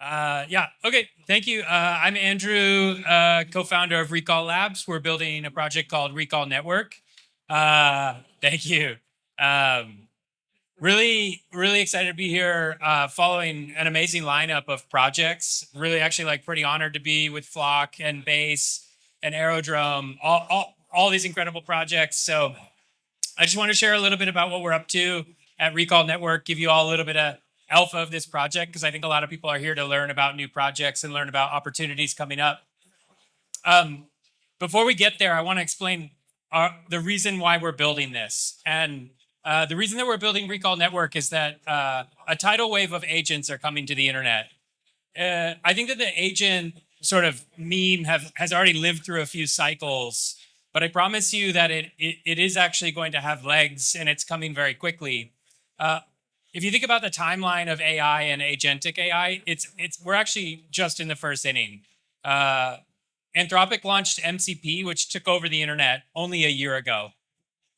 Yeah, okay, thank you. I'm Andrew, co-founder of Recall Labs. We're building a project called Recall Network. Thank you. Um, really excited to be here following an amazing lineup of projects. Really actually like pretty honored to be with Flock and Base and Aerodrome, all these incredible projects. So I just want to share a little bit about what we're up to at Recall Network, give you all a little bit of alpha of this project, because I think a lot of people are here to learn about new projects and learn about opportunities coming up. Um, Before we get there, I want to explain the reason why we're building this. And the reason that we're building Recall Network is that a tidal wave of agents are coming to the internet. I think that the agent sort of meme has already lived through a few cycles, but I promise you that it is actually going to have legs, and it's coming very quickly. Uh, if you think about the timeline of AI and agentic AI, we're actually just in the first inning. Uh, Anthropic launched MCP, which took over the internet only a year ago.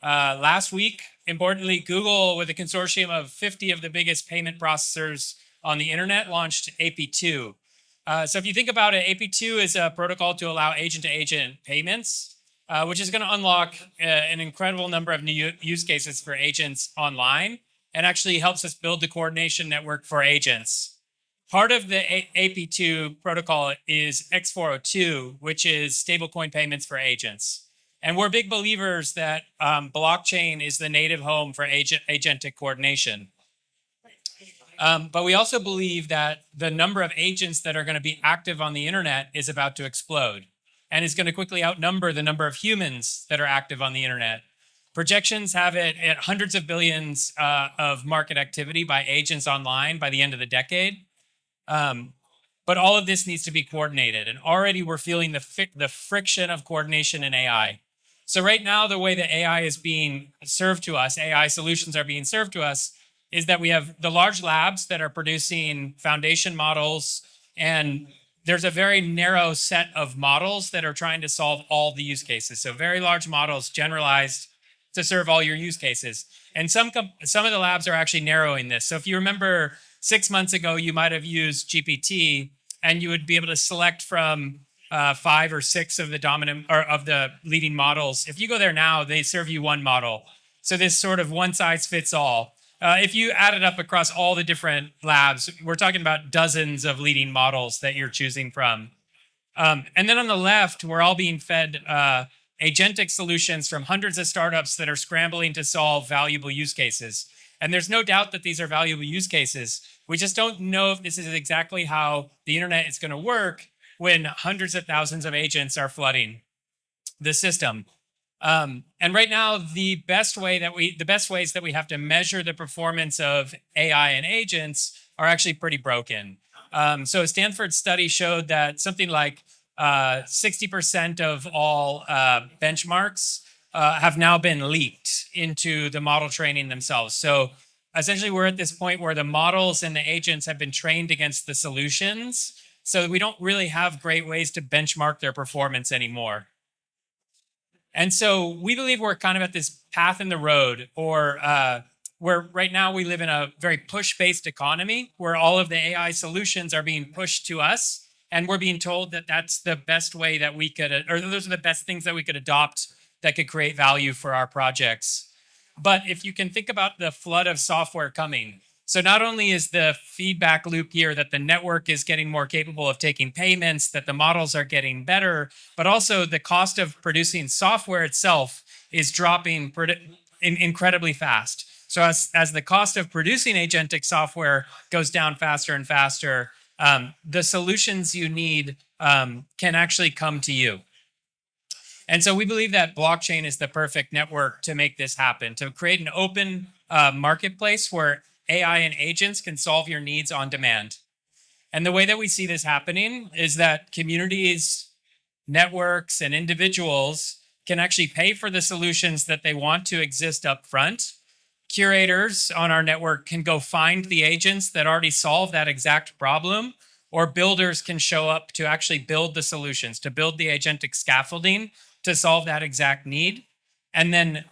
Last week, importantly, Google, with a consortium of 50 of the biggest payment processors on the internet, launched AP2. So if you think about it, AP2 is a protocol to allow agent-to-agent payments, which is going to unlock an incredible number of new use cases for agents online, and actually helps us build the coordination network for agents. Part of the AP2 protocol is X402, which is stablecoin payments for agents. And we're big believers that blockchain is the native home for agentic coordination. But we also believe that the number of agents that are going to be active on the internet is about to explode, and is going to quickly outnumber the number of humans that are active on the internet. Projections have it at hundreds of billions of market activity by agents online by the end of the decade. But all of this needs to be coordinated, and already we're feeling the friction of coordination in AI. So right now, the way that AI is being served to us, AI solutions are being served to us, is that we have the large labs that are producing foundation models, and there's a very narrow set of models that are trying to solve all the use cases. So very large models, generalized to serve all your use cases. And some of the labs are actually narrowing this. So if you remember 6 months ago, you might have used GPT, and you would be able to select from 5 or 6 of the dominant or of the leading models. If you go there now, they serve you one model. So this sort of one size fits all. If you add it up across all the different labs, we're talking about dozens of leading models that you're choosing from. And then on the left, we're all being fed agentic solutions from hundreds of startups that are scrambling to solve valuable use cases. And there's no doubt that these are valuable use cases. We just don't know if this is exactly how the internet is going to work when hundreds of thousands of agents are flooding the system. And right now, the best ways that we have to measure the performance of AI and agents are actually pretty broken. So a Stanford study showed that something like 60% of all benchmarks have now been leaked into the model training themselves. So essentially, we're at this point where the models and the agents have been trained against the solutions. So we don't really have great ways to benchmark their performance anymore. And so we believe we're kind of at this path in the road, or where right now we live in a very push-based economy where all of the AI solutions are being pushed to us. And we're being told that that's the best way that we could, or those are the best things that we could adopt that could create value for our projects. But if you can think about the flood of software coming, so not only is the feedback loop here that the network is getting more capable of taking payments, that the models are getting better, but also the cost of producing software itself is dropping incredibly fast. So as the cost of producing agentic software goes down faster and faster, the solutions you need can actually come to you. And so we believe that blockchain is the perfect network to make this happen, to create an open marketplace where AI and agents can solve your needs on demand. And the way that we see this happening is that communities, networks, and individuals can actually pay for the solutions that they want to exist up front. Curators on our network can go find the agents that already solve that exact problem, or builders can show up to actually build the solutions, to build the agentic scaffolding to solve that exact need. And then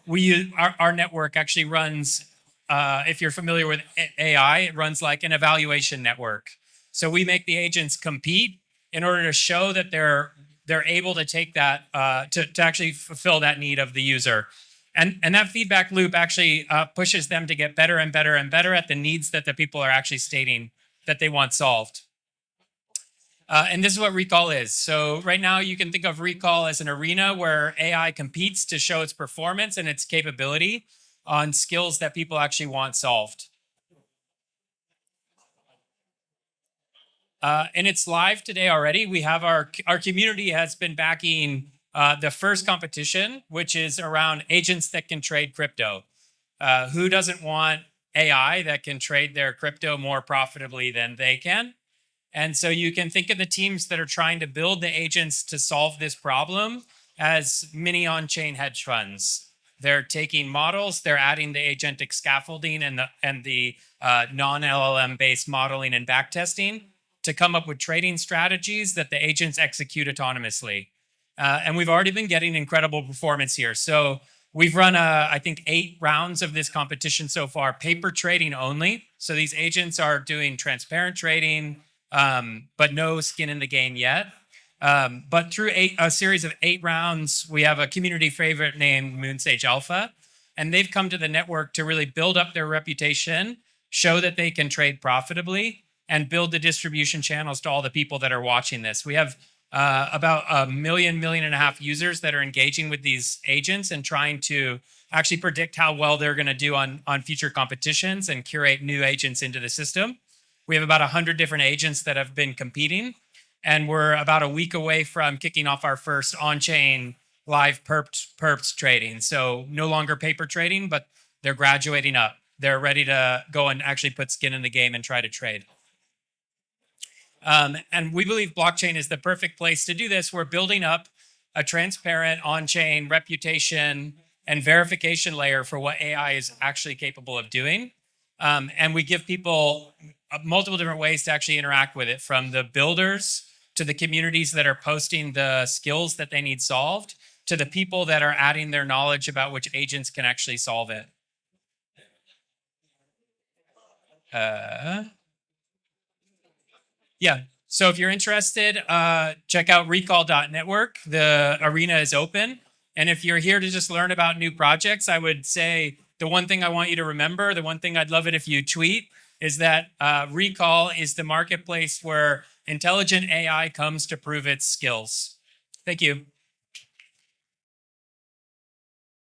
our network actually runs, if you're familiar with AI, it runs like an evaluation network. So we make the agents compete in order to show that they're able to take that to actually fulfill that need of the user. And that feedback loop actually pushes them to get better and better and better at the needs that the people are actually stating that they want solved. And this is what Recall is. So right now you can think of Recall as an arena where AI competes to show its performance and its capability on skills that people actually want solved. And it's live today already. We have our community has been backing the first competition, which is around agents that can trade crypto. Who doesn't want AI that can trade their crypto more profitably than they can? And so you can think of the teams that are trying to build the agents to solve this problem as mini on-chain hedge funds. They're taking models, they're adding the agentic scaffolding and the non-LLM based modeling and backtesting to come up with trading strategies that the agents execute autonomously. And we've already been getting incredible performance here. So we've run, I think, 8 rounds of this competition so far, paper trading only. So these agents are doing transparent trading, but no skin in the game yet. But through a series of 8 rounds, we have a community favorite named Moonsage Alpha, and they've come to the network to really build up their reputation, show that they can trade profitably, and build the distribution channels to all the people that are watching this. We have about 1.5 million users that are engaging with these agents and trying to actually predict how well they're going to do on future competitions and curate new agents into the system. We have about 100 different agents that have been competing, and we're about a week away from kicking off our first on-chain live perps trading. So no longer paper trading, but they're graduating up. They're ready to go and actually put skin in the game and try to trade. And we believe blockchain is the perfect place to do this. We're building up a transparent on-chain reputation and verification layer for what AI is actually capable of doing. And we give people multiple different ways to actually interact with it, from the builders to the communities that are posting the skills that they need solved, to the people that are adding their knowledge about which agents can actually solve it. Yeah. So if you're interested, check out recall.network. The arena is open. And if you're here to just learn about new projects, I would say the one thing I want you to remember, the one thing I'd love it if you tweet, is that Recall is the marketplace where intelligent AI comes to prove its skills. Thank you.